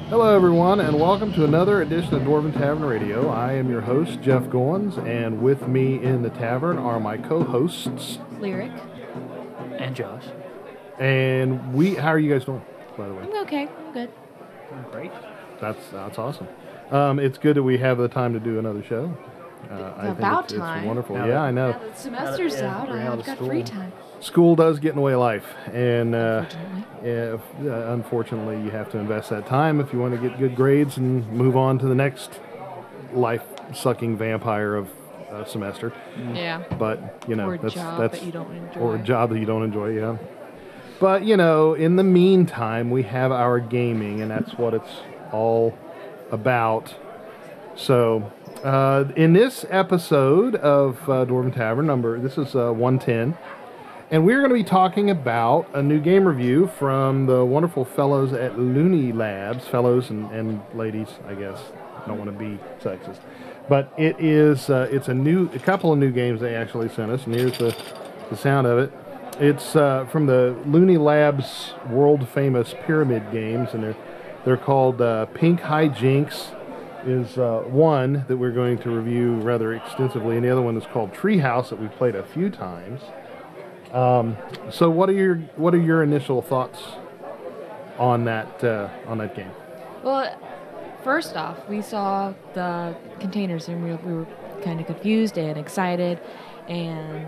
Hello, everyone, and welcome to another edition of Dwarven Tavern Radio. I am your host, Jeff Goins, and with me in the tavern are my co-hosts, Lyric. And Josh. And how are you guys doing, by the way? I'm okay. I'm good. Great. That's awesome. It's good that we have the time to do another show. I about think time. it's wonderful. Now Yeah, I know. Now that the semester's out, I've got free time. School does get in the way of life, and Unfortunately. unfortunately, you have to invest that time if you want to get good grades and move on to the next life-sucking vampire of semester. Yeah. But you know, Or a that's job that you don't enjoy. or a job that you don't enjoy. Yeah. But you know, in the meantime, we have our gaming, and that's what it's all about. So, in this episode of Dwarven Tavern, this is 110. And we're going to be talking about a new game review from the wonderful fellows at Looney Labs. Fellows and ladies, I guess. I don't want to be sexist. But it's a couple of new games they actually sent us, and here's the sound of it. It's from the Looney Labs world-famous pyramid games, and they're called Pink Hijinks is one that we're going to review rather extensively, and the other one is called Treehouse that we've played a few times. So what are your initial thoughts on that game? Well, first off, we saw the containers and we were kind of confused and excited. And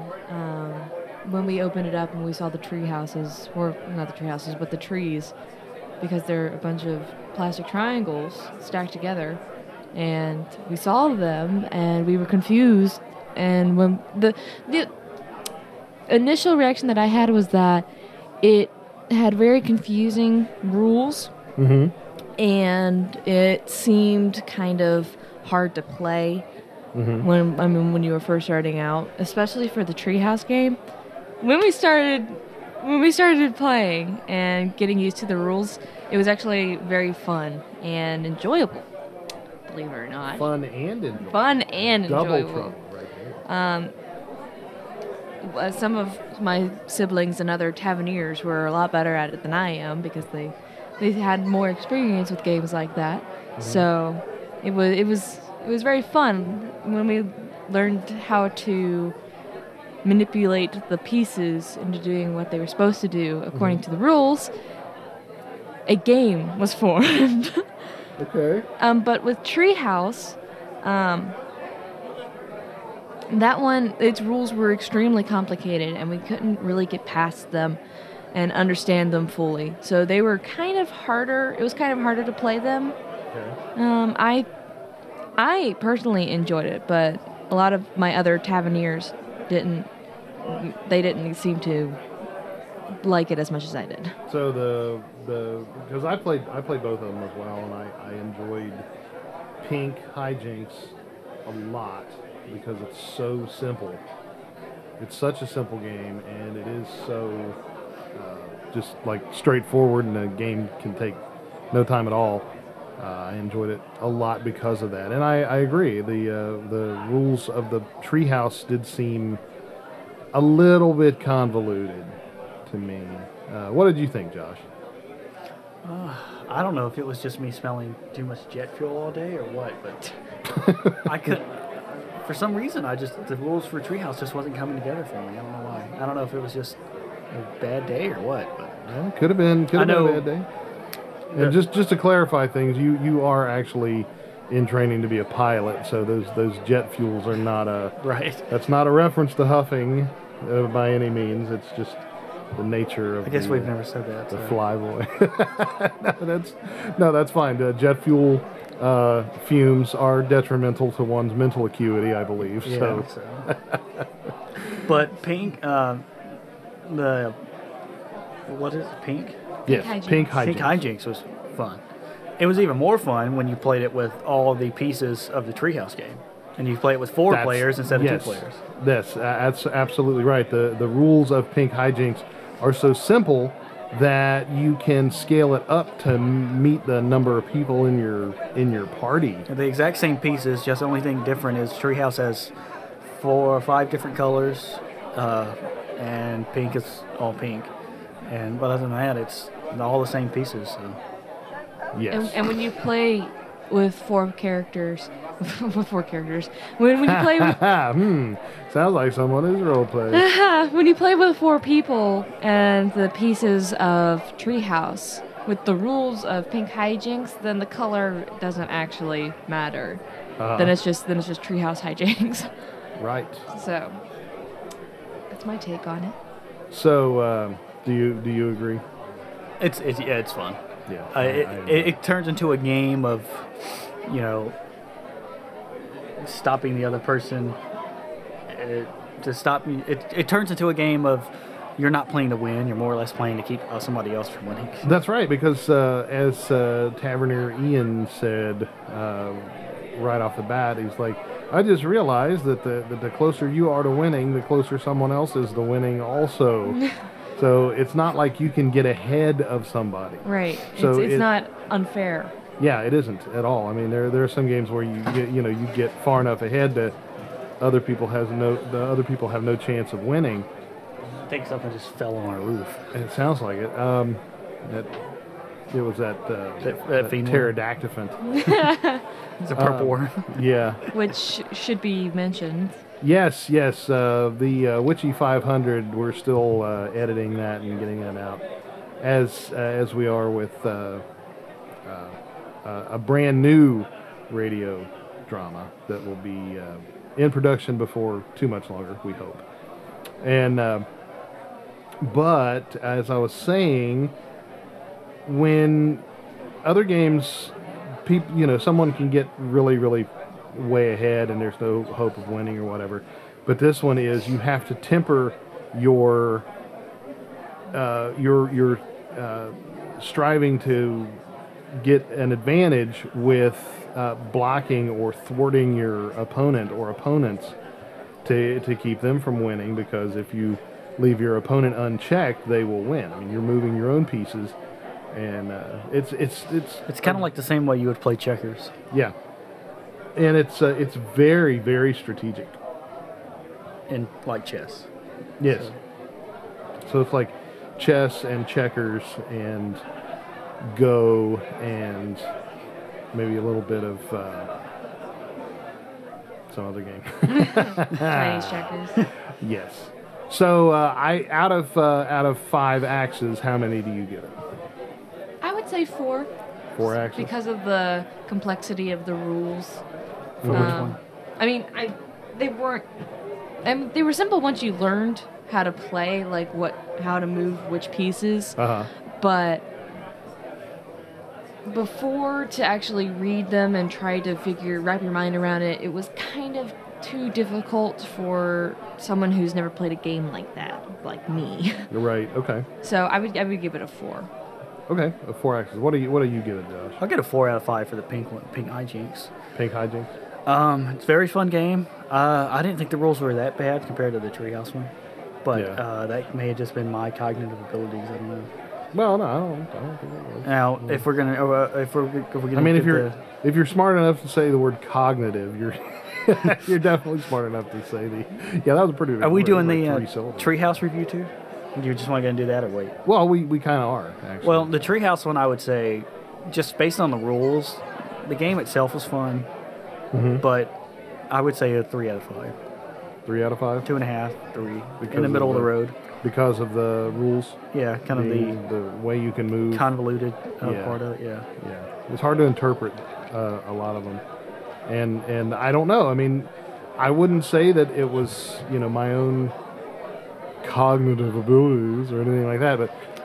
when we opened it up and we saw the tree houses, or not the tree houses, but the trees, because they're a bunch of plastic triangles stacked together. And we saw them and we were confused. And when the initial reaction that I had was that it had very confusing rules, and it seemed kind of hard to play when you were first starting out, especially for the treehouse game. When we started playing and getting used to the rules, it was actually very fun and enjoyable. Believe it or not, Fun and enjoyable. Double Double trouble right there. Some of my siblings and other taverniers were a lot better at it than I am because they had more experience with games like that. So it was very fun when we learned how to manipulate the pieces into doing what they were supposed to do according to the rules. A game was formed. Okay. But with Treehouse, that one, its rules were extremely complicated, and we couldn't really get past them and understand them fully. So they were kind of harder. It was kind of harder to play them. Okay. I personally enjoyed it, but a lot of my other taverniers didn't. They didn't seem to like it as much as I did. So because I played both of them as well, and I enjoyed Pink Hijinks a lot because it's so simple. It's such a simple game, and it is so just like straightforward, and the game can take no time at all. I enjoyed it a lot because of that, and I agree. The rules of the treehouse did seem a little bit convoluted to me. What did you think, Josh? I don't know if it was just me smelling too much jet fuel all day or what, but I couldn't. For some reason, the rules for Treehouse just wasn't coming together for me. I don't know why. I don't know if it was just a bad day or what. But Well, could have been a bad day. And just to clarify things, you are actually in training to be a pilot, so those jet fuels are not right. That's not a reference to huffing by any means. It's just the nature of. I guess we've never said that. The flyboy. That's fine. Jet fuel fumes are detrimental to one's mental acuity, I believe. Yeah, so. But Pink, what is it, Pink? Yes, Pink Hijinks. Pink Hijinks was fun. It was even more fun when you played it with all the pieces of the Treehouse game. And you play it with four players instead of two players. Yes, that's absolutely right. The rules of Pink Hijinks are so simple that you can scale it up to meet the number of people in your party. The exact same pieces, just the only thing different is Treehouse has 4 or 5 different colors, and Pink is all pink. But other than that, it's all the same pieces. So. Yes. And when you play with 4 characters, when you play with Sounds like someone is role playing. when you play with 4 people and the pieces of Treehouse with the rules of pink hijinks, then the color doesn't actually matter. Then it's just Treehouse hijinks. Right. So that's my take on it. So, do you agree? It's fun. Yeah. It turns into a game of, stopping the other person to stop you. It turns into a game of you're not playing to win. You're more or less playing to keep somebody else from winning. That's right, because as Tavernier Ian said right off the bat, he's like, I just realized that the closer you are to winning, the closer someone else is to winning also. So it's not like you can get ahead of somebody. Right. So it's not unfair. Yeah, it isn't at all. I mean, there are some games where you get far enough ahead that the other people have no chance of winning. I think something just fell on our roof. It sounds like it. It was that pterodactyphant. It's a purple worm. Yeah. Which should be mentioned. Yes. The Witchy 500. We're still editing that and getting that out, as we are with a brand new radio drama that will be in production before too much longer, we hope. And but as I was saying, when other games, someone can get really, really way ahead and there's no hope of winning or whatever. But this one is, you have to temper your striving to get an advantage with blocking or thwarting your opponent or opponents to keep them from winning, because if you leave your opponent unchecked, they will win. I mean, you're moving your own pieces, and it's kind of like the same way you would play checkers. Yeah, and it's very, very strategic. And like chess. Yes. So it's like chess and checkers and Go and maybe a little bit of some other game. Chinese checkers. Yes. So out of 5 axes, how many do you give it? I would say 4. 4 axes? Because of the complexity of the rules. For which one? I mean, they weren't. They were simple once you learned how to play, like how to move which pieces. But before, to actually read them and try to wrap your mind around it, it was kind of too difficult for someone who's never played a game like that, like me. You're right. Okay. So I would give it a 4. Okay, a 4 axes. What do you give it, Josh? I'll get a 4 out of 5 for the pink one, pink hijinks. Pink hijinks. It's a very fun game. I didn't think the rules were that bad compared to the Treehouse one, but Yeah. that may have just been my cognitive abilities. I don't know. Well, no, I don't think it was. Now, if we're gonna, I mean, if you're smart enough to say the word cognitive, you're definitely smart enough to say yeah, that was a pretty. Are we doing the 3 syllables. Treehouse review too? Do you just want to go and do that, or wait? Well, we kind of are actually. Well, the Treehouse one, I would say, just based on the rules, the game itself was fun, but I would say a 3 out of 5. 3 out of 5. 2.5, 3, Because in the middle of the road. Because of the rules. Yeah, kind of the way you can move. Convoluted Yeah. part of it. Yeah. Yeah, it's hard to interpret a lot of them, and I don't know. I mean, I wouldn't say that it was my own cognitive abilities or anything like that,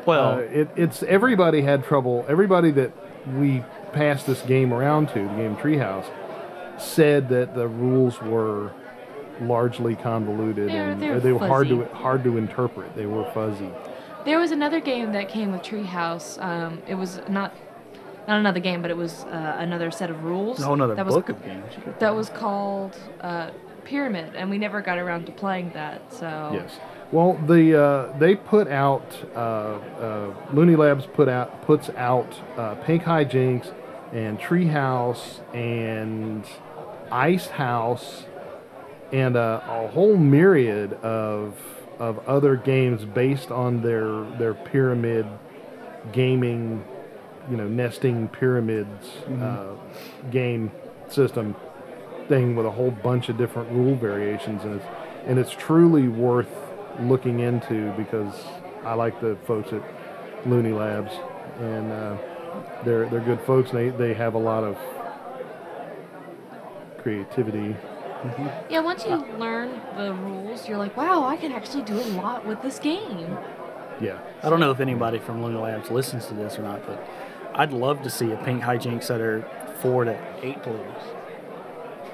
but it's everybody had trouble. Everybody that we passed this game around to, the game Treehouse, said that the rules were largely convoluted they were hard to interpret. They were fuzzy. There was another game that came with Treehouse. It was not another game, but it was another set of rules. A whole nother book of games. That was called Pyramid, and we never got around to playing that. So yes. Well, they put out Looney Labs puts out Pink Hijinks and Treehouse and Ice House and a whole myriad of other games based on their pyramid gaming nesting pyramids game system thing with a whole bunch of different rule variations, and it's truly worth looking into because I like the folks at Looney Labs, and they're good folks. And they have a lot of creativity. Yeah, once you learn the rules, you're like, wow, I can actually do a lot with this game. Yeah. I don't know if anybody from Looney Labs listens to this or not, but I'd love to see a pink hijinks that are 4 to 8 players.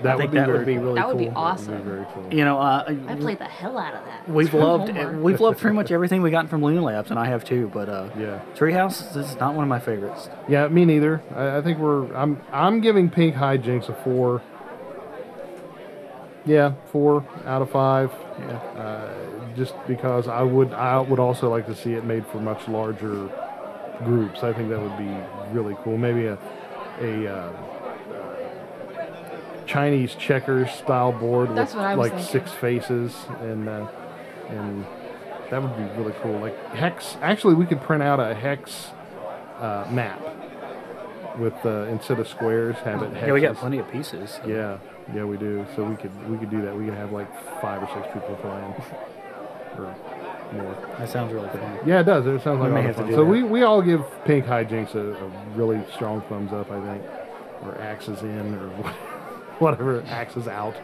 That would be really cool. cool. That would be That awesome. would be very cool. You know, I played the hell out of that. we've It's from loved Homework. we've loved pretty much everything we got from Looney Labs, and I have too. But Yeah. Treehouse is not one of my favorites. Yeah, me neither. I think I'm giving Pink Hijinks a 4. Yeah, 4 out of 5. Yeah. Just because I would also like to see it made for much larger groups. I think that would be really cool. Maybe a Chinese checkers style board That's with what I was like thinking. 6 faces, and that would be really cool. Like hex. Actually, we could print out a hex map with instead of squares, have it hexes. Yeah, we got plenty of pieces. So. Yeah, we do. So we could do that. We could have like 5 or 6 people playing, or more. That sounds really fun. Yeah, it does. It sounds like a may lot have of to fun. do So that. we all give Pink Hijinks a really strong thumbs up, I think, or axes in, or whatever, axes out.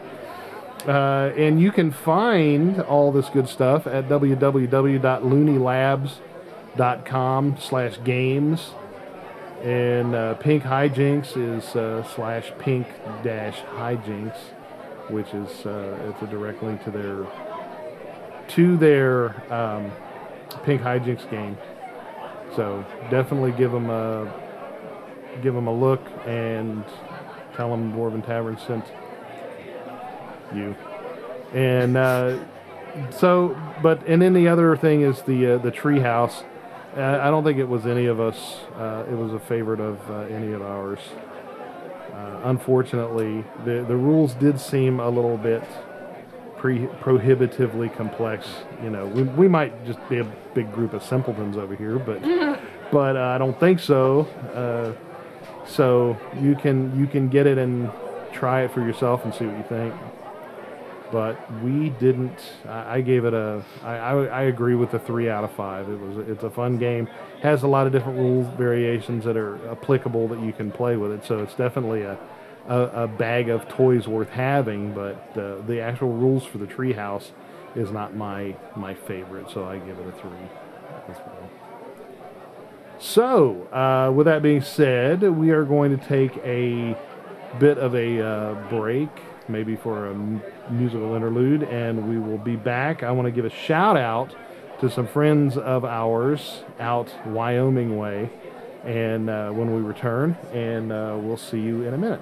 And you can find all this good stuff at www.looneylabs.com/games. And Pink Hijinks is /pink-hijinks, which is it's a direct link to their Pink Hijinks game. So definitely give them a look and tell them Dwarven Tavern sent you. And and then the other thing is the treehouse. I don't think it was any of us. It was a favorite of any of ours. Unfortunately, the rules did seem a little bit prohibitively complex. We might just be a big group of simpletons over here, but I don't think so. So you can get it and try it for yourself and see what you think. But we didn't. I gave it I agree with the 3 out of 5. It's a fun game. Has a lot of different rule variations that are applicable that you can play with it. So it's definitely a bag of toys worth having. But the actual rules for the treehouse is not my favorite. So I give it a 3 as well. So with that being said, we are going to take a bit of a break, maybe for a musical interlude, and we will be back. I want to give a shout out to some friends of ours out Wyoming way, and when we return, and we'll see you in a minute.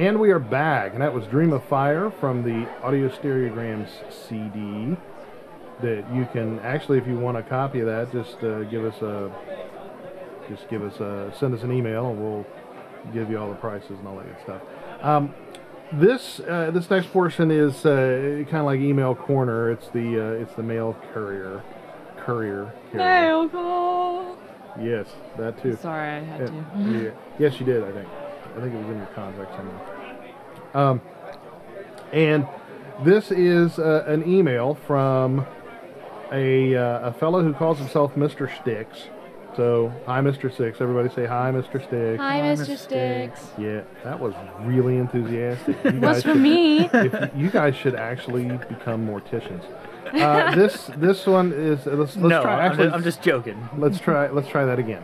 And we are back, and that was Dream of Fire from the Audio Stereograms CD. That you can actually, if you want a copy of that, just send us an email, and we'll give you all the prices and all that good stuff. This next portion is kind of like email corner. It's the mail courier. Mail call. Yes, that too. Sorry, I had to. Yeah. Yes, you did. I think it was in your contract somewhere. And this is an email from a fellow who calls himself Mr. Sticks. So, hi, Mr. Sticks. Everybody say hi, Mr. Sticks. Hi, Mr. Sticks. Yeah, that was really enthusiastic. Was for me. You guys should actually become morticians. This one is. Let's no, try. Actually, I'm just joking. Let's try that again.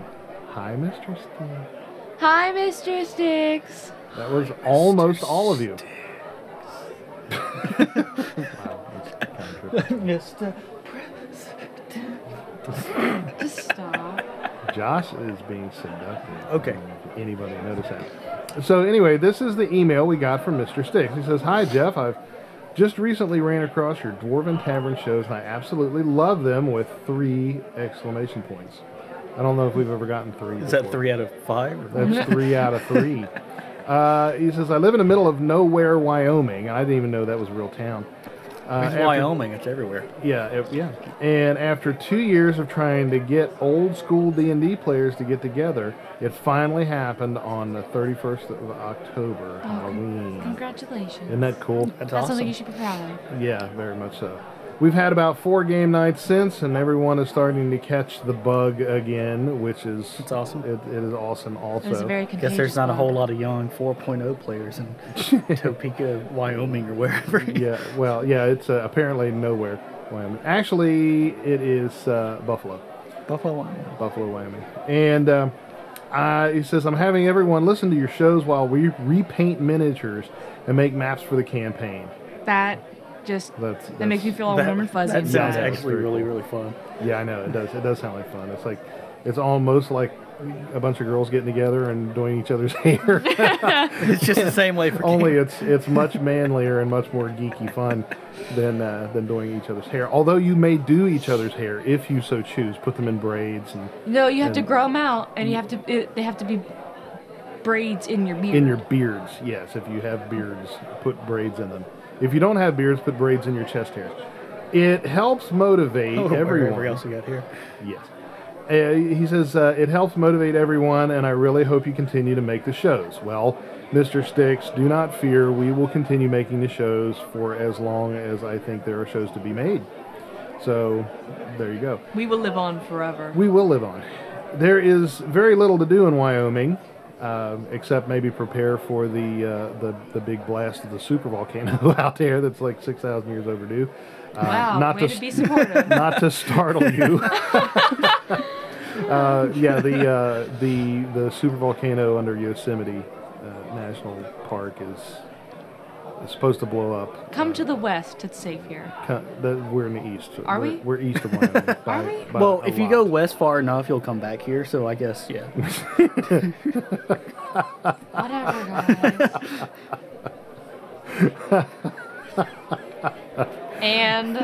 Hi, Mr. Sticks. Hi, Mr. Sticks. That was almost all of you. Wow, that's kind of trippy. Mr. Just stop. Josh is being seductive. Okay. If anybody notice that? So anyway, this is the email we got from Mr. Sticks. He says, "Hi Jeff, I've just recently ran across your Dwarven Tavern shows, and I absolutely love them with 3 exclamation points." I don't know if we've ever gotten 3. Is that 3 out of 5? That's 3 out of 3. He says, "I live in the middle of nowhere, Wyoming." I didn't even know that was a real town. It's Wyoming. It's everywhere. Yeah. And after 2 years of trying to get old school D&D players to get together, it finally happened on the 31st of October, Halloween. Congratulations. Isn't that cool? That's That's awesome. something you should be proud of. Yeah, very much so. We've had about 4 game nights since, and everyone is starting to catch the bug again, which is... It's awesome. It is awesome also. It was a very contagious Guess there's not a bug. whole lot of young 4.0 players in Topeka, Wyoming, or wherever. Yeah, well, yeah, it's apparently nowhere, Wyoming. Actually, it is Buffalo. Buffalo, Wyoming. Buffalo, Wyoming. And he says, "I'm having everyone listen to your shows while we repaint miniatures and make maps for the campaign." That that makes me feel all warm and fuzzy. That sounds Yeah, that's actually very really, cool. really fun. Yeah, I know, it does. It does sound like fun. It's almost like a bunch of girls getting together and doing each other's hair. It's just the same way for Only it's much manlier and much more geeky fun than doing each other's hair. Although you may do each other's hair if you so choose. Put them in braids and No, you have to grow them out, and you have to. They have to be braids in your beard. in your beards. Yes, if you have beards, put braids in them. If you don't have beards, put braids in your chest hair. It helps motivate everyone. Whatever else we got here. Yes. He says, "It helps motivate everyone, and I really hope you continue to make the shows." Well, Mr. Sticks, do not fear. We will continue making the shows for as long as I think there are shows to be made. So, there you go. We will live on forever. We will live on. There is very little to do in Wyoming, except maybe prepare for the big blast of the super volcano out there that's like 6,000 years overdue. Wow, not way to be supportive. Not to startle you. Yeah, the super volcano under Yosemite National Park is supposed to blow up. Come to the west. It's safe here. We're in the east. Are we? We're east of Wyoming. Are we? Well, if you go west far enough, you'll come back here. So I guess, yeah. Whatever, guys. And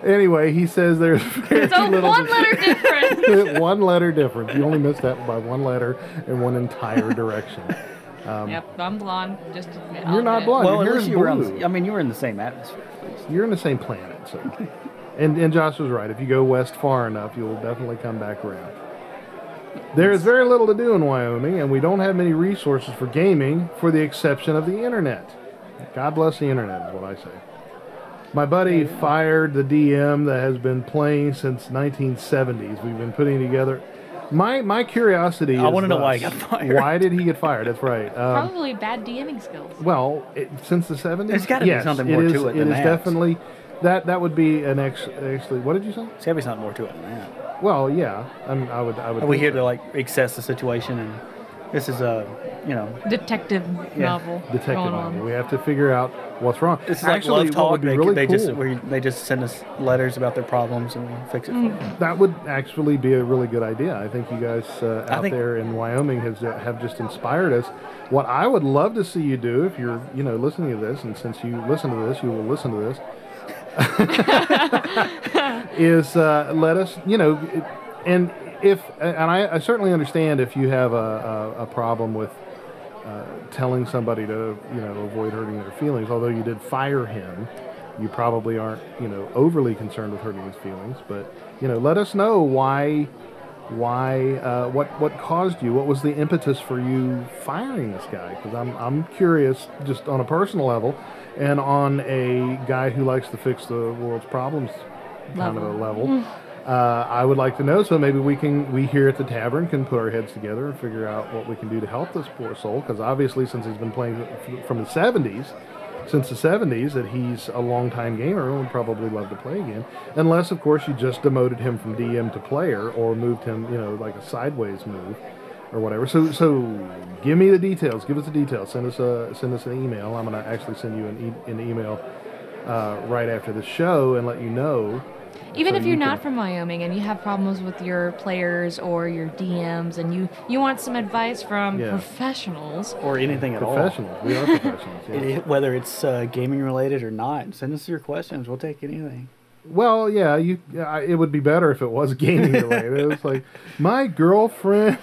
Anyway, he says there's very it's a little. 1 letter difference. 1 letter difference. You only missed that by 1 letter in one entire direction. Yep, I'm blonde. Just admit, You're not blonde. Well, Your at hair least is you were on. blue. I mean, you were in the same atmosphere. At least. You're in the same planet, so. And Josh was right. If you go west far enough, you'll definitely come back around. There is very little to do in Wyoming, and we don't have many resources for gaming, for the exception of the internet. God bless the internet, is what I say. My buddy fired the DM that has been playing since 1970s. We've been putting together. My curiosity is I want to know why he thus. got fired. Why did he get fired? That's right. Probably bad DMing skills. Well, since the 70s? There's gotta be something more to it than It is that. definitely. That would be an actually. What did you say? There's got to be something more to it than that. Well, yeah. I would. Are we think here so. to like assess the situation? And this is a, Detective novel. Detective going novel. on. We have to figure out what's wrong. It's like Actually, love what talk. would be They, really they cool, just they just send us letters about their problems and we'll fix it for them. that would actually be a really good idea. I think you guys out think- there in Wyoming have just inspired us. What I would love to see you do, if you're listening to this, and since you listen to this, you will listen to this, is let us, and I certainly understand if you have a problem with telling somebody to avoid hurting their feelings. Although you did fire him, you probably aren't overly concerned with hurting his feelings. But let us know why what caused you. What was the impetus for you firing this guy? Because I'm curious, just on a personal level, and on a guy who likes to fix the world's problems kind of a level. I would like to know, so maybe we here at the tavern can put our heads together and figure out what we can do to help this poor soul, because obviously since he's been playing from the 70s, that he's a long-time gamer and would probably love to play again, unless, of course, you just demoted him from DM to player or moved him, like a sideways move or whatever. So give me the details. Give us the details. Send us an email. I'm going to actually send you an email right after the show and let you know. Even So if you're you not can- from Wyoming and you have problems with your players or your DMs and you want some advice from Yeah. professionals, Or anything at all. Professionals. We are professionals. Yeah. Whether it's gaming related or not, send us your questions. We'll take anything. Well, yeah, it would be better if it was gaming related. It was like, my girlfriend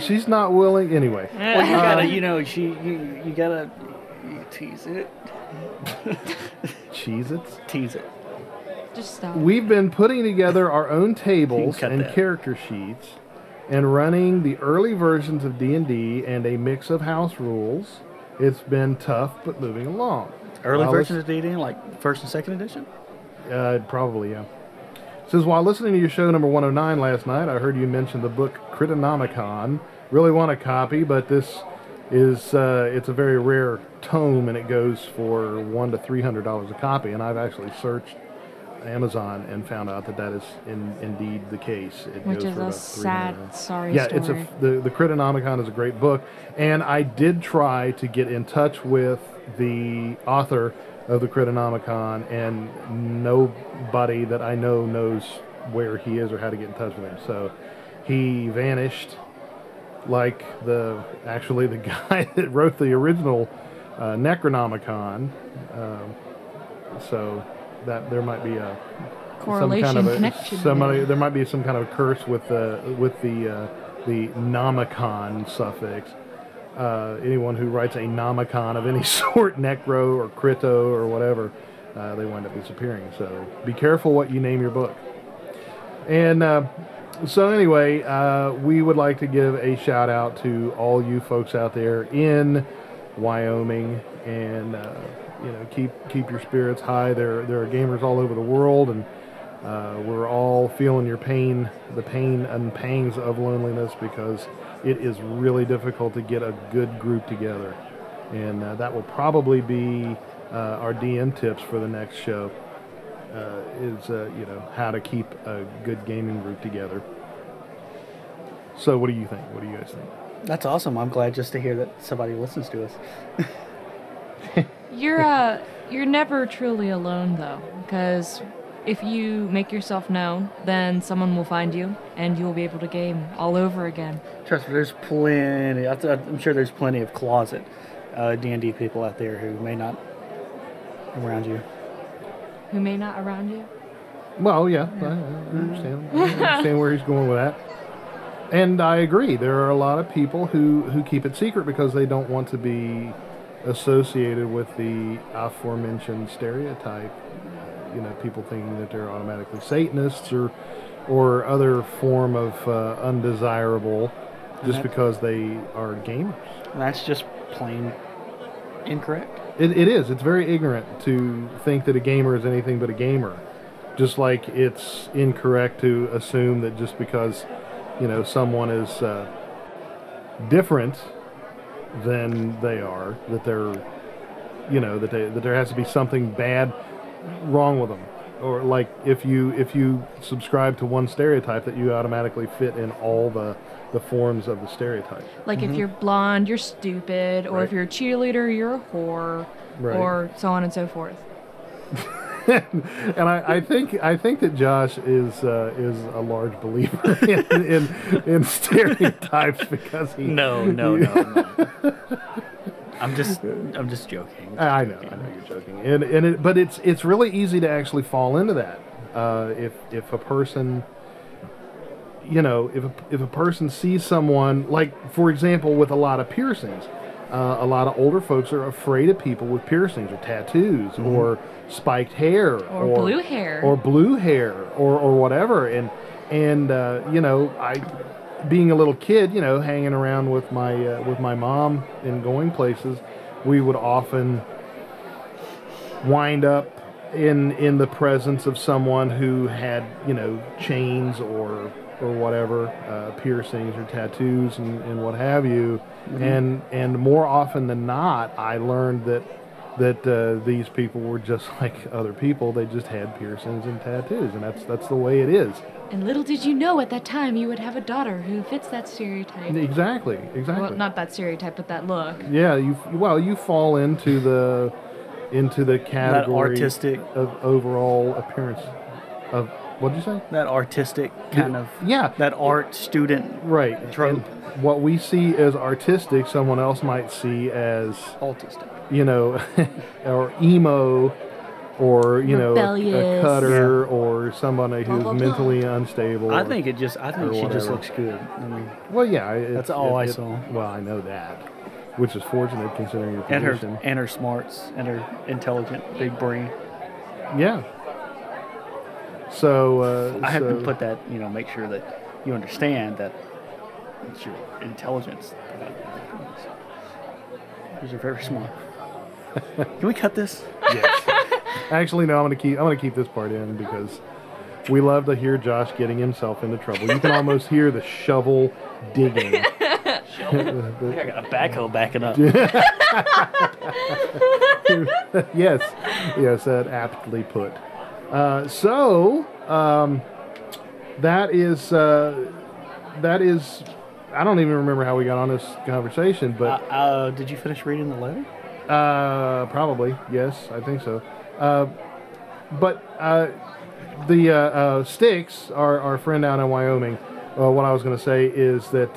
she's not willing. Anyway, Well, you gotta, you gotta tease it. Cheez-Its. Tease it. just stop. We've been putting together our own tables Cut and that. character sheets and running the early versions of D&D and a mix of house rules. It's been tough, but moving along. Early While versions of D&D, like first and second edition. Probably, yeah. Says, while listening to your show number 109 last night, I heard you mention the book Critinomicon. Really want a copy, but this is it's a very rare tome, and it goes for $100 to $300 a copy. And I've actually searched Amazon and found out that is indeed the case. It Which goes is for a about sad, $300. sorry Yeah, story. the Critinomicon is a great book, and I did try to get in touch with the author of the Critinomicon, and nobody that I know knows where he is or how to get in touch with him. So he vanished, like the guy that wrote the original Necronomicon. So that there might be Correlation, connection there. there might be some kind of curse with the nomicon suffix. Anyone who writes a nomicon of any sort, necro or crito or whatever, they wind up disappearing. So be careful what you name your book. And so anyway, we would like to give a shout out to all you folks out there in Wyoming, and keep your spirits high. There are gamers all over the world, and we're all feeling your pain, the pain and pangs of loneliness, because it is really difficult to get a good group together. And that will probably be our DM tips for the next show, is how to keep a good gaming group together. So what do you think? What do you guys think? That's awesome. I'm glad just to hear that somebody listens to us. You're never truly alone, though, because if you make yourself known, then someone will find you, and you'll be able to game all over again. Trust me, there's plenty. I'm sure there's plenty of closet D&D people out there who may not around you. Who may not around you? Well, yeah, I understand. I understand where he's going with that. And I agree. There are a lot of people who keep it secret because they don't want to be associated with the aforementioned stereotype. People thinking that they're automatically Satanists or other form of undesirable just because they are gamers. And that's just plain incorrect. It is. It's very ignorant to think that a gamer is anything but a gamer. Just like it's incorrect to assume that just because, someone is different than they are, that they're, that there has to be something bad wrong with them. or like if you subscribe to one stereotype, that you automatically fit in all the forms of the stereotype. Like if you're blonde, you're stupid, or Right. if you're a cheerleader, you're a whore, Right. or so on and so forth. And I think that Josh is a large believer in stereotypes because he No. I'm just joking. I know you're joking, but it's really easy to actually fall into that if a person, if a person sees someone, like for example with a lot of piercings, a lot of older folks are afraid of people with piercings or tattoos or spiked hair Or blue hair. or whatever, and I, being a little kid, hanging around with my mom and going places, we would often wind up in the presence of someone who had chains or whatever, piercings or tattoos and what have you, and more often than not, I learned that these people were just like other people. They just had piercings and tattoos, and that's the way it is. And little did you know at that time you would have a daughter who fits that stereotype. Exactly. Well, not that stereotype, but that look. Yeah, you fall into the category artistic of overall appearance of, what did you say? That artistic kind of, yeah, that art student right trope. And what we see as artistic, someone else might see as Autistic. or emo, or a Rebellious. cutter, or somebody Blah, who's blah, blah. mentally unstable. I think she just whatever. looks good. I mean, Well, yeah, That's all I saw. Well, I know that, which is fortunate considering your position. and her smarts and her intelligent big brain. Yeah. So I have to put that, make sure that you understand that it's your intelligence. Because you're very smart. Can we cut this? Yes. Actually, no. I'm gonna keep this part in because we love to hear Josh getting himself into trouble. You can almost hear the shovel digging. I got a backhoe backing up. Yes, aptly put. That is. I don't even remember how we got on this conversation, but did you finish reading the letter? probably yes, I think so. The Sticks, our friend down in Wyoming. What I was going to say is that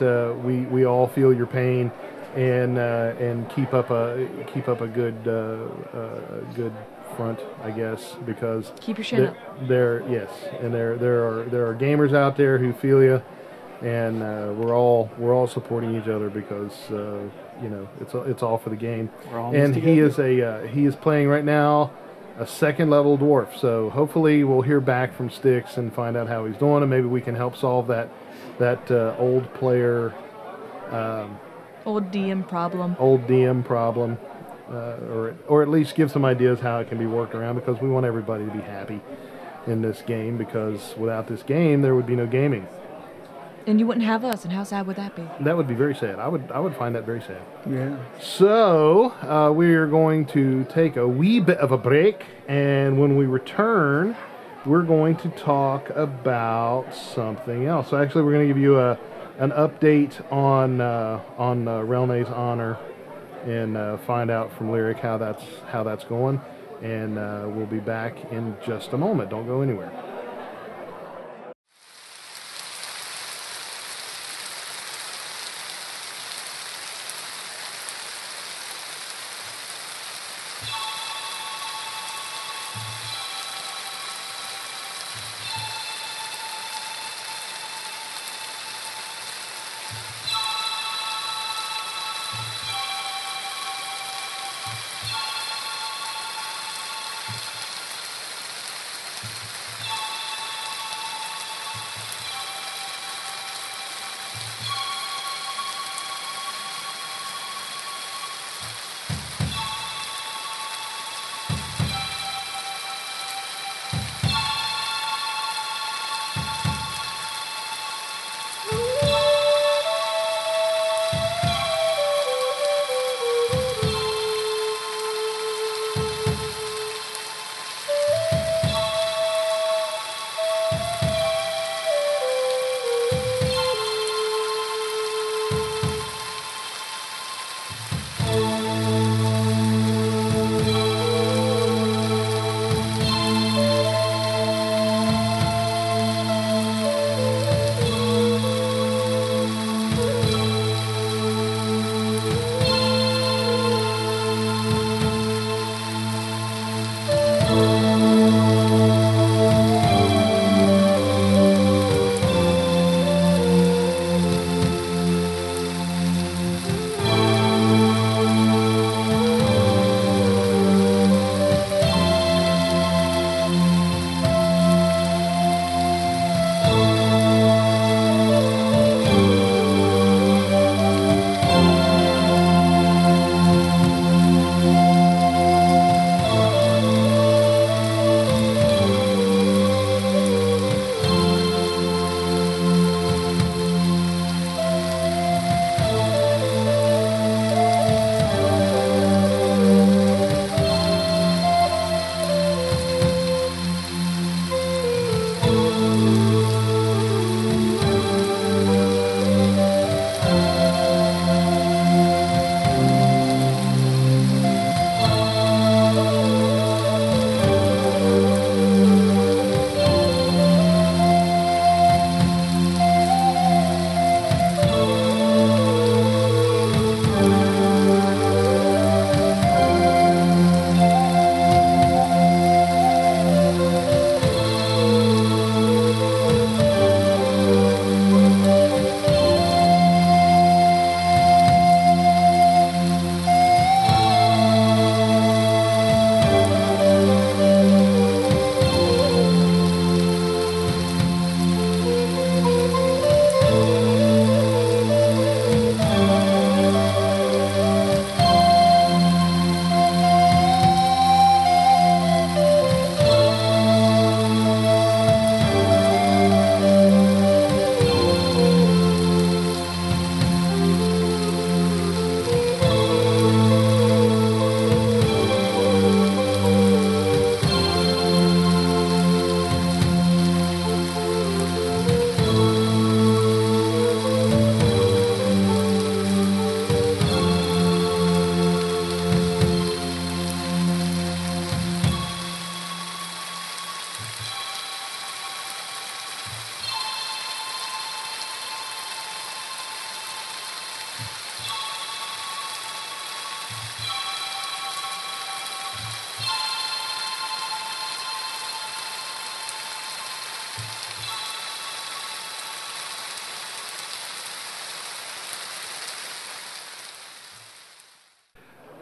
we all feel your pain, and keep up a good front, I guess, because Keep your chin up. There are gamers out there who feel you, and we're all supporting each other because it's all for the game. We're all in And this he is playing right now a second level dwarf, so hopefully we'll hear back from Styx and find out how he's doing, and maybe we can help solve that old player, Old DM problem. or at least give some ideas how it can be worked around, because we want everybody to be happy in this game, because without this game there would be no gaming. And you wouldn't have us, and how sad would that be? That would be very sad. I would find that very sad. Yeah. So we are going to take a wee bit of a break, and when we return, we're going to talk about something else. So actually, we're going to give you an update on Relne's honor, and find out from Lyric how that's going, and we'll be back in just a moment. Don't go anywhere.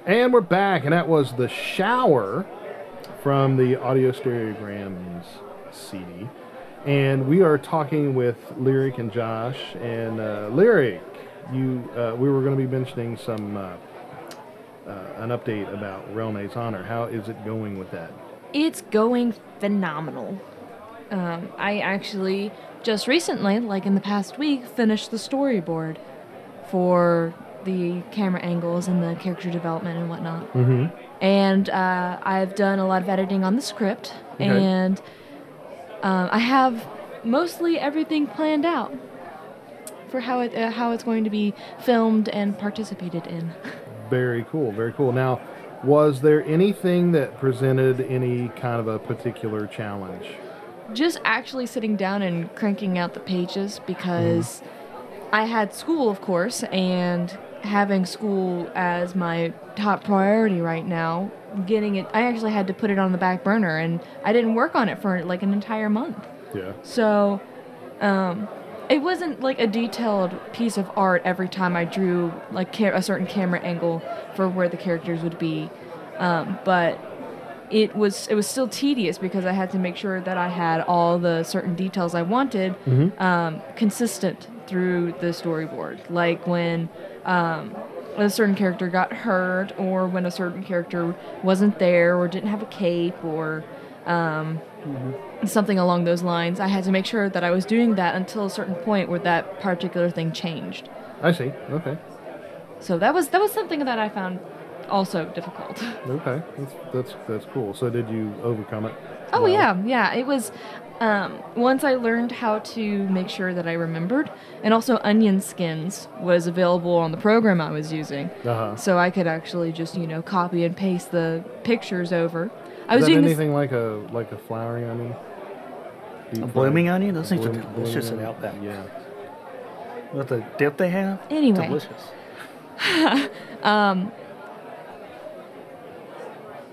And we're back, and that was The Shower from the Audio Stereograms CD. And we are talking with Lyric and Josh. And Lyric, we were going to be mentioning some an update about Relne's Honor. How is it going with that? It's going phenomenal. I actually just recently, like in the past week, finished the storyboard for the camera angles and the character development and whatnot. Mm-hmm. And I've done a lot of editing on the script, Okay. and I have mostly everything planned out for how it's going to be filmed and participated in. Very cool, very cool. Now, was there anything that presented any kind of a particular challenge? Just actually sitting down and cranking out the pages, because I had school, of course, and having school as my top priority right now, I actually had to put it on the back burner, and I didn't work on it for like an entire month. Yeah. So, it wasn't like a detailed piece of art every time I drew like a certain camera angle for where the characters would be, but it was still tedious because I had to make sure that I had all the certain details I wanted consistent through the storyboard. Like when a certain character got hurt, or when a certain character wasn't there, or didn't have a cape, or something along those lines. I had to make sure that I was doing that until a certain point where that particular thing changed. I see. Okay. So that was something that I found also difficult. Okay. That's cool. So did you overcome it? Oh, well? yeah. It was, once I learned how to make sure that I remembered, and also onion skins was available on the program I was using. Uh-huh. So I could actually just, copy and paste the pictures over. I Is was that doing anything like a flowering onion? A blooming onion? Those things are delicious in onion? Outback. Yeah. What the dip they have? Anyway. Delicious.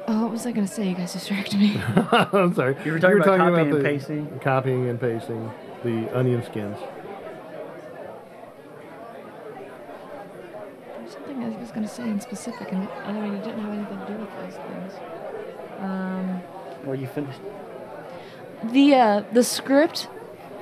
What was I going to say? You guys distracted me. I'm sorry. You were talking about copying and the pasting? Copying and pasting the onion skins. There's something I was going to say in specific, and I mean, it didn't have anything to do with those things. Or you finished? The script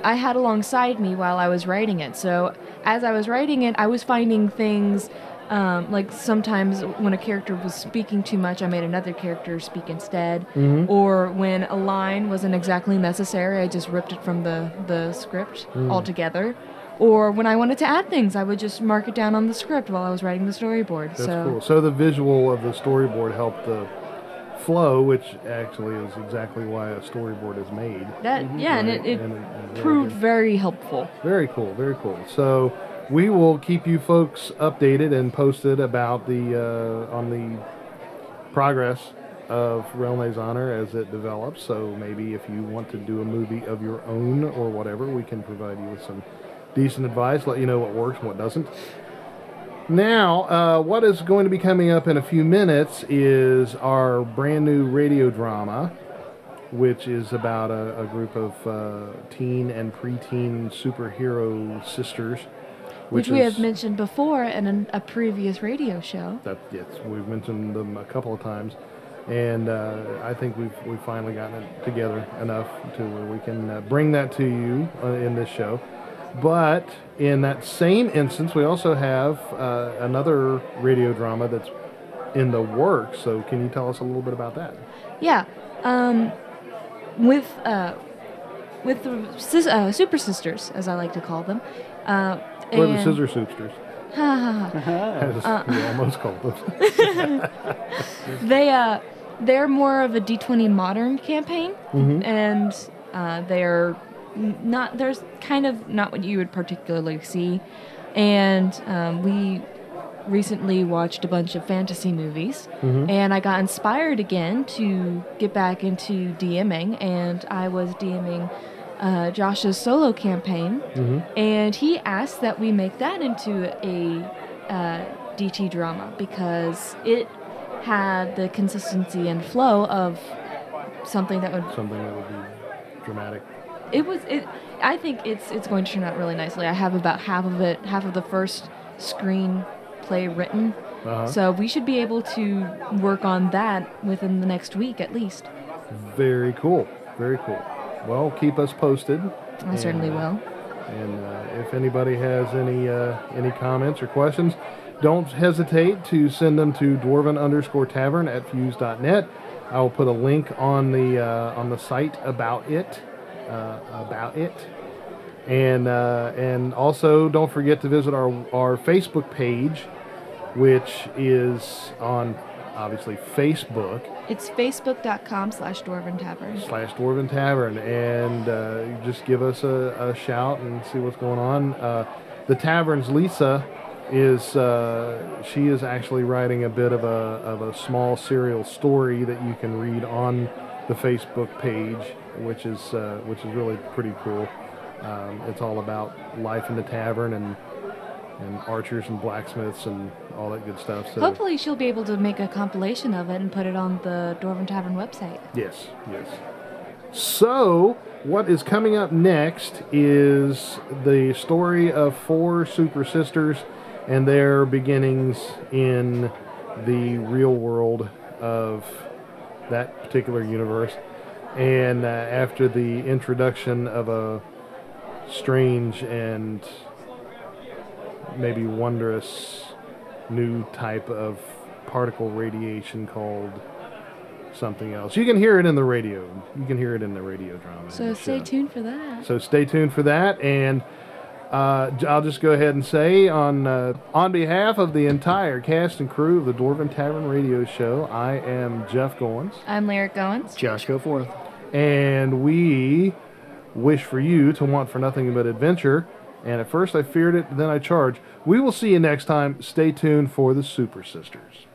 I had alongside me while I was writing it. So as I was writing it, I was finding things like sometimes when a character was speaking too much, I made another character speak instead. Mm-hmm. Or when a line wasn't exactly necessary, I just ripped it from the script altogether. Or when I wanted to add things, I would just mark it down on the script while I was writing the storyboard. That's cool. So the visual of the storyboard helped the flow, which actually is exactly why a storyboard is made. And it proved very helpful. Very cool, very cool. So we will keep you folks updated and posted about on the progress of Relne's Honor as it develops. So maybe if you want to do a movie of your own or whatever, we can provide you with some decent advice, let you know what works and what doesn't. Now, what is going to be coming up in a few minutes is our brand new radio drama, which is about a group of teen and preteen superhero sisters. Which we have mentioned before in a previous radio show. Yes, we've mentioned them a couple of times. And I think we've finally gotten it together enough to where we can bring that to you in this show. But in that same instance, we also have another radio drama that's in the works. So can you tell us a little bit about that? Yeah. With the Super Sisters, as I like to call them. Or the Scissor Soupsters. As we almost called them. They're more of a D20 modern campaign, and they're not. There's kind of not what you would particularly see, and we recently watched a bunch of fantasy movies, and I got inspired again to get back into DMing, and I was DMing Josh's solo campaign, and he asked that we make that into a DT drama because it had the consistency and flow of something that would be dramatic. I think it's going to turn out really nicely. I have about half of the first screenplay written, So we should be able to work on that within the next week at least. Very cool. Very cool. Well, keep us posted. I certainly will. And if anybody has any comments or questions, don't hesitate to send them to dwarven_tavern@fuse.net. I will put a link on the site about it. And also don't forget to visit our Facebook page, which is on obviously Facebook. It's facebook.com/Dwarven Tavern. /Dwarven Tavern, and just give us a shout and see what's going on. The Tavern's Lisa she is actually writing a bit of a small serial story that you can read on the Facebook page, which is really pretty cool. It's all about life in the tavern and archers and blacksmiths and all that good stuff. So hopefully she'll be able to make a compilation of it and put it on the Dwarven Tavern website. Yes. So what is coming up next is the story of 4 super sisters and their beginnings in the real world of that particular universe. And after the introduction of a strange and maybe wondrous new type of particle radiation called something else. You can hear it in the radio. You can hear it in the radio drama. So stay tuned for that. So stay tuned for that. And I'll just go ahead and say on behalf of the entire cast and crew of the Dwarven Tavern Radio Show, I am Jeff Goins. I'm Lyric Goins. Josh Goforth. And we wish for you to want for nothing but adventure. And at first I feared it, then I charged. We will see you next time. Stay tuned for the Super Sisters.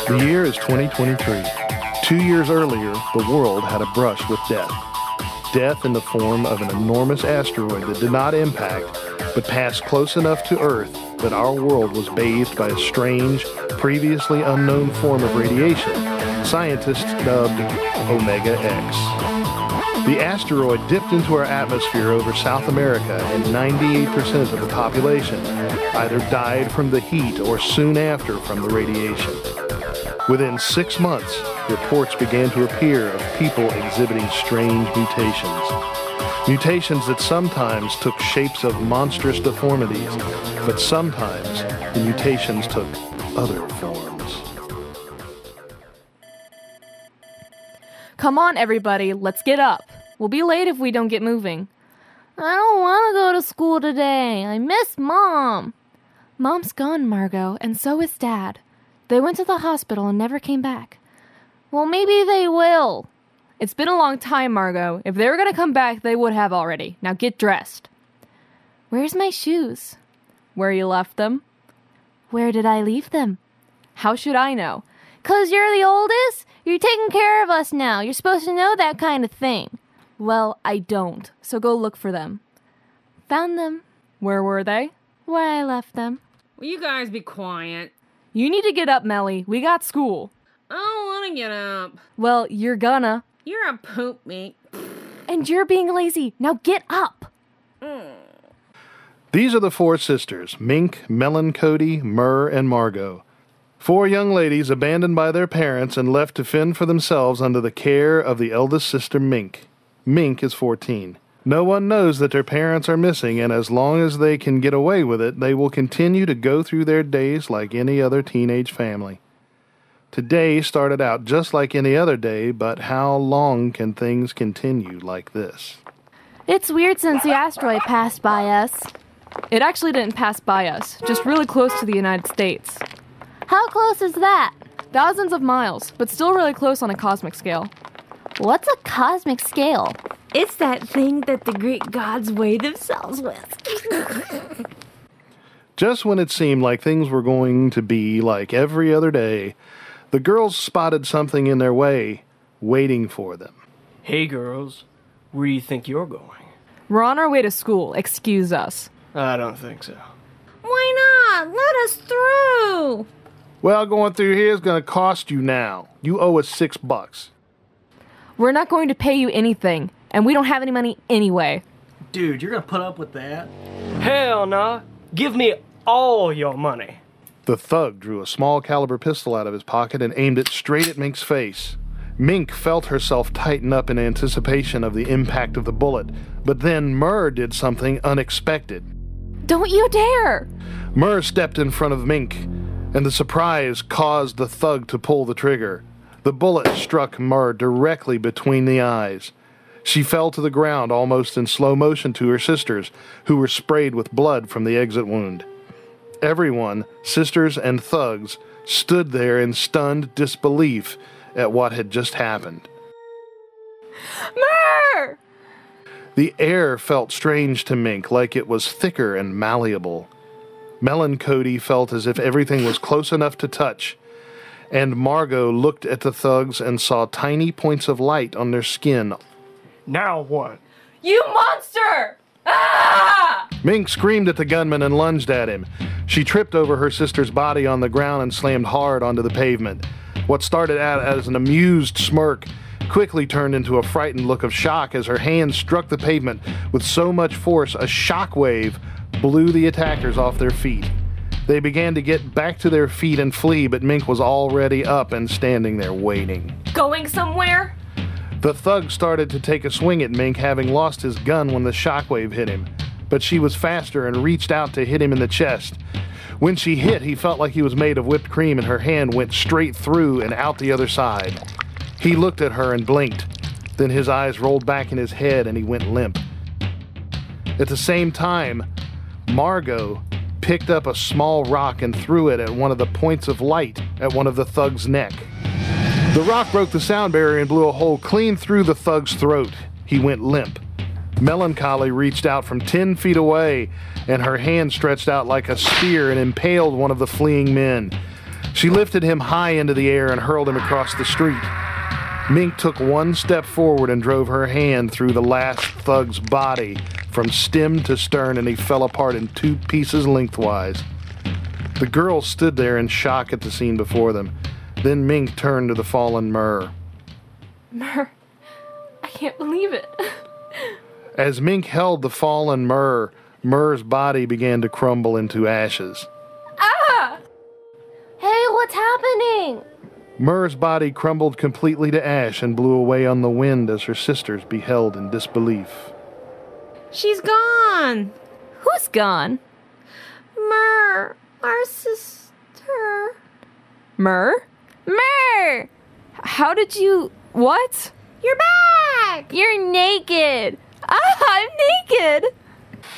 The year is 2023. 2 years earlier, the world had a brush with death. Death in the form of an enormous asteroid that did not impact, but passed close enough to Earth that our world was bathed by a strange, previously unknown form of radiation scientists dubbed Omega X. The asteroid dipped into our atmosphere over South America, and 98% of the population either died from the heat or soon after from the radiation. Within 6 months, reports began to appear of people exhibiting strange mutations. Mutations that sometimes took shapes of monstrous deformities, but sometimes the mutations took other forms. Come on, everybody, let's get up. We'll be late if we don't get moving. I don't want to go to school today. I miss Mom. Mom's gone, Margot, and so is Dad. They went to the hospital and never came back. Well, maybe they will. It's been a long time, Margot. If they were going to come back, they would have already. Now get dressed. Where's my shoes? Where you left them? Where did I leave them? How should I know? 'Cause you're the oldest? You're taking care of us now. You're supposed to know that kind of thing. Well, I don't, so go look for them. Found them. Where were they? Where I left them. Will you guys be quiet? You need to get up, Melly. We got school. I don't want to get up. Well, you're gonna. You're a poop meat. And you're being lazy. Now get up. These are the 4 sisters, Mink, Melon, Cody, Myrrh, and Margot. 4 young ladies abandoned by their parents and left to fend for themselves under the care of the eldest sister, Mink. Mink is 14. No one knows that their parents are missing, and as long as they can get away with it, they will continue to go through their days like any other teenage family. Today started out just like any other day, but how long can things continue like this? It's weird since the asteroid passed by us. It actually didn't pass by us, just really close to the United States. How close is that? Thousands of miles, but still really close on a cosmic scale. What's a cosmic scale? It's that thing that the Greek gods weigh themselves with. Just when it seemed like things were going to be like every other day, the girls spotted something in their way, waiting for them. Hey girls, where do you think you're going? We're on our way to school. Excuse us. I don't think so. Why let us through. Well, going through here is going to cost you now. You owe us $6. We're not going to pay you anything, and we don't have any money anyway. Dude, you're gonna put up with that? Hell nah. Give me all your money. The thug drew a small caliber pistol out of his pocket and aimed it straight at Mink's face. Mink felt herself tighten up in anticipation of the impact of the bullet, but then Myrrh did something unexpected. Don't you dare! Myrrh stepped in front of Mink, and the surprise caused the thug to pull the trigger. The bullet struck Myrrh directly between the eyes. She fell to the ground almost in slow motion to her sisters, who were sprayed with blood from the exit wound. Everyone, sisters and thugs, stood there in stunned disbelief at what had just happened. Myrrh! The air felt strange to Mink, like it was thicker and malleable. Melancholy felt as if everything was close enough to touch, and Margot looked at the thugs and saw tiny points of light on their skin. Now what? You monster! Ah! Mink screamed at the gunman and lunged at him. She tripped over her sister's body on the ground and slammed hard onto the pavement. What started out as an amused smirk quickly turned into a frightened look of shock as her hand struck the pavement with so much force a shockwave blew the attackers off their feet. They began to get back to their feet and flee, but Mink was already up and standing there waiting. Going somewhere? The thug started to take a swing at Mink, having lost his gun when the shockwave hit him, but she was faster and reached out to hit him in the chest. When she hit, he felt like he was made of whipped cream, and her hand went straight through and out the other side. He looked at her and blinked. Then his eyes rolled back in his head and he went limp. At the same time, Margot picked up a small rock and threw it at one of the points of light at one of the thug's neck. The rock broke the sound barrier and blew a hole clean through the thug's throat. He went limp. Melancholy reached out from 10 feet away, and her hand stretched out like a spear and impaled one of the fleeing men. She lifted him high into the air and hurled him across the street. Mink took one step forward and drove her hand through the last thug's body from stem to stern, and he fell apart in 2 pieces lengthwise. The girls stood there in shock at the scene before them. Then Mink turned to the fallen Myrrh. Myrrh, I can't believe it. As Mink held the fallen Myrrh, Myrrh's body began to crumble into ashes. Ah! Hey, what's happening? Myrrh's body crumbled completely to ash and blew away on the wind as her sisters beheld in disbelief. She's gone. Who's gone? Myrrh, our sister. Myrrh? Myrrh! How did you... What? You're back. You're naked. Ah, I'm naked.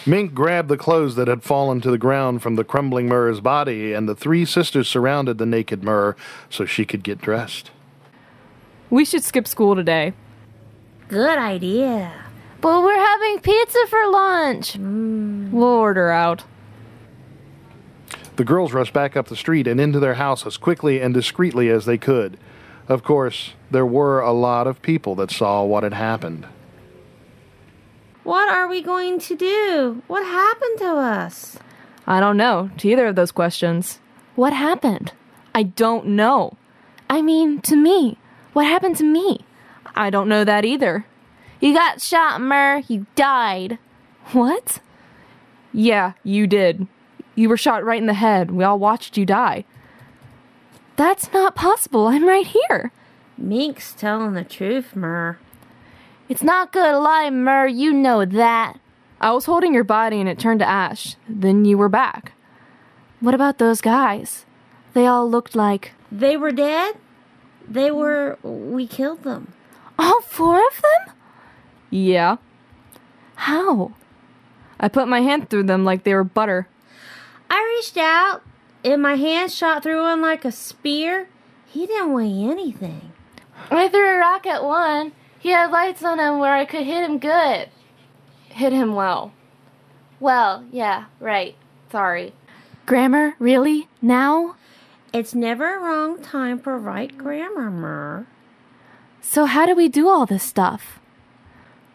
Mink grabbed the clothes that had fallen to the ground from the crumbling Myrrh's body, and the 3 sisters surrounded the naked Myrrh so she could get dressed. We should skip school today. Good idea. But we're having pizza for lunch. We'll order out. The girls rushed back up the street and into their house as quickly and discreetly as they could. Of course, there were a lot of people that saw what had happened. What are we going to do? What happened to us? I don't know to either of those questions. What happened? I don't know. I mean, to me. What happened to me? I don't know that either. You got shot, Myrrh. You died. What? Yeah, you did. You were shot right in the head. We all watched you die. That's not possible. I'm right here. Mink's telling the truth, Myrrh. It's not good to lie, Myrrh. You know that. I was holding your body and it turned to ash. Then you were back. What about those guys? They all looked like... They were dead? We killed them. All 4 of them? Yeah. How? I put my hand through them like they were butter. I reached out, and my hand shot through one like a spear. He didn't weigh anything. I threw a rock at one. He had lights on him where I could hit him good. Hit him well. Well, yeah, right. Sorry. Grammar? Really? Now? It's never a wrong time for right grammar, Myrrh. So how do we do all this stuff?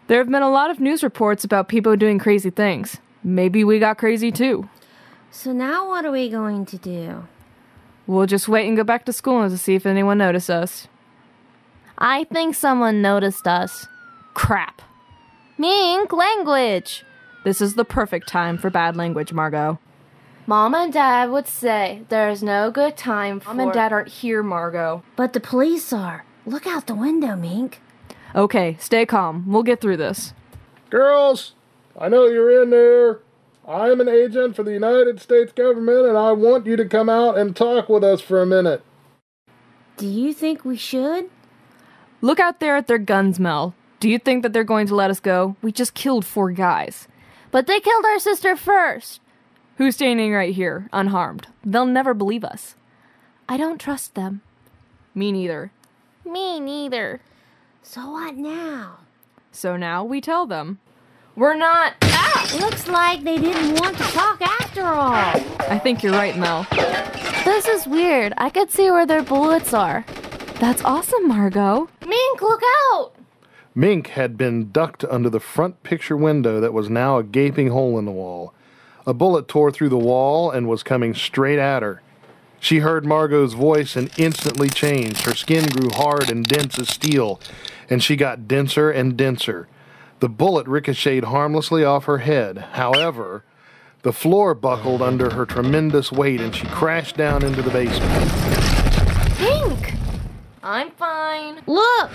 There have been a lot of news reports about people doing crazy things. Maybe we got crazy too. So now what are we going to do? We'll just wait and go back to school to see if anyone noticed us. I think someone noticed us. Crap. Mink, language. This is the perfect time for bad language, Margot. Mom and Dad would say there's no good time for... Mom and Dad aren't here, Margot. But the police are. Look out the window, Mink. Okay, stay calm. We'll get through this. Girls, I know you're in there. I'm an agent for the United States government, and I want you to come out and talk with us for a minute. Do you think we should? Look out there at their guns, Mel. Do you think that they're going to let us go? We just killed 4 guys. But they killed our sister first. Who's standing right here, unharmed? They'll never believe us. I don't trust them. Me neither. Me neither. So what now? So now we tell them. We're not... Looks like they didn't want to talk after all. I think you're right, Mel. This is weird. I could see where their bullets are. That's awesome, Margot. Mink, look out! Mink had been ducked under the front picture window that was now a gaping hole in the wall. A bullet tore through the wall and was coming straight at her. She heard Margot's voice and instantly changed. Her skin grew hard and dense as steel, and she got denser and denser. The bullet ricocheted harmlessly off her head. However, the floor buckled under her tremendous weight, and she crashed down into the basement. Mink! I'm fine. Look,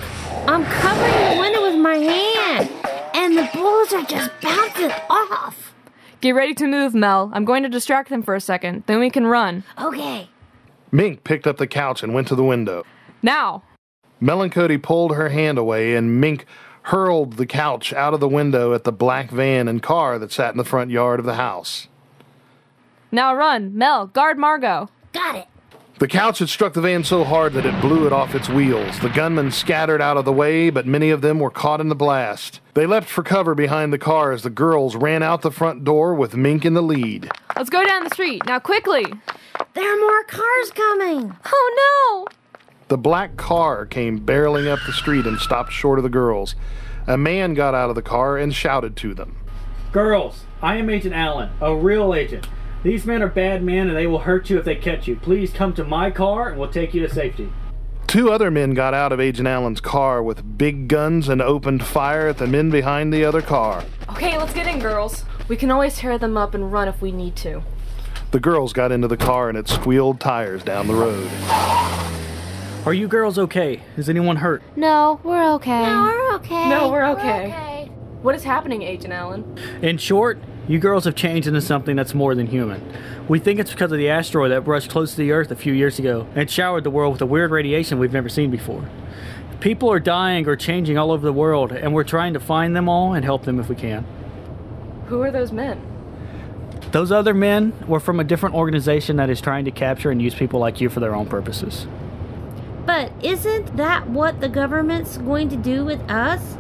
I'm covering the window with my hand, and the bullets are just bouncing off. Get ready to move, Mel. I'm going to distract them for a second. Then we can run. Okay. Mink picked up the couch and went to the window. Now! Mel and Cody pulled her hand away, and Mink hurled the couch out of the window at the black van and car that sat in the front yard of the house. Now run. Mel, guard Margot. Got it. The couch had struck the van so hard that it blew it off its wheels. The gunmen scattered out of the way, but many of them were caught in the blast. They leapt for cover behind the car as the girls ran out the front door with Mink in the lead. Let's go down the street. Now quickly. There are more cars coming. Oh no! The black car came barreling up the street and stopped short of the girls. A man got out of the car and shouted to them. Girls, I am Agent Allen, a real agent. These men are bad men and they will hurt you if they catch you. Please come to my car and we'll take you to safety. 2 other men got out of Agent Allen's car with big guns and opened fire at the men behind the other car. Okay, let's get in, girls. We can always tear them up and run if we need to. The girls got into the car and it squealed tires down the road. Are you girls okay? Is anyone hurt? No, we're okay. No, we're okay. No, we're okay. What is happening, Agent Allen? In short, you girls have changed into something that's more than human. We think it's because of the asteroid that brushed close to the Earth a few years ago and showered the world with a weird radiation we've never seen before. People are dying or changing all over the world, and we're trying to find them all and help them if we can. Who are those men? Those other men were from a different organization that is trying to capture and use people like you for their own purposes. But isn't that what the government's going to do with us?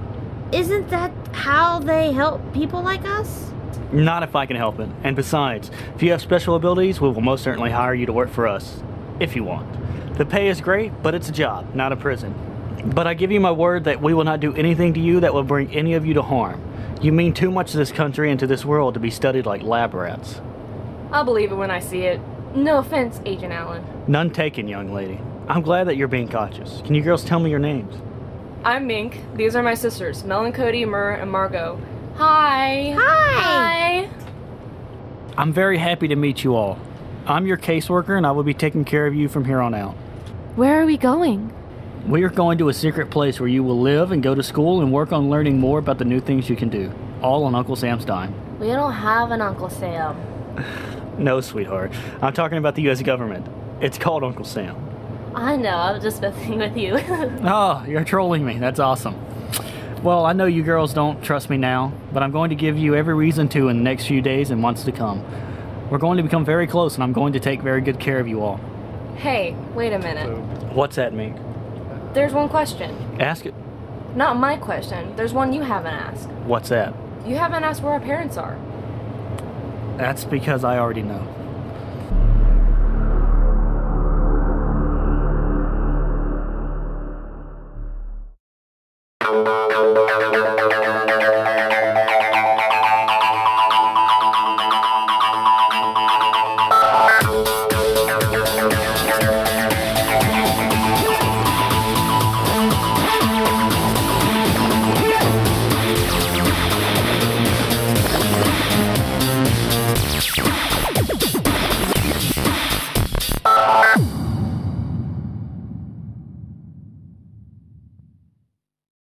Isn't that how they help people like us? Not if I can help it. And besides, if you have special abilities, we will most certainly hire you to work for us. If you want. The pay is great, but it's a job, not a prison. But I give you my word that we will not do anything to you that will bring any of you to harm. You mean too much to this country and to this world to be studied like lab rats. I'll believe it when I see it. No offense, Agent Allen. None taken, young lady. I'm glad that you're being cautious. Can you girls tell me your names? I'm Mink. These are my sisters, Mel and Cody, Myrrh, and Margot. Hi. Hi. I'm very happy to meet you all. I'm your caseworker and I will be taking care of you from here on out. Where are we going? We are going to a secret place where you will live and go to school and work on learning more about the new things you can do. All on Uncle Sam's dime. We don't have an Uncle Sam. No, sweetheart. I'm talking about the U.S. government. It's called Uncle Sam. I know, I'm just messing with you. Oh, you're trolling me. That's awesome. Well, I know you girls don't trust me now, but I'm going to give you every reason to in the next few days and months to come. We're going to become very close, and I'm going to take very good care of you all. Hey, wait a minute. What's that mean? There's one question. Ask it. Not my question. There's one you haven't asked. What's that? You haven't asked where our parents are. That's because I already know.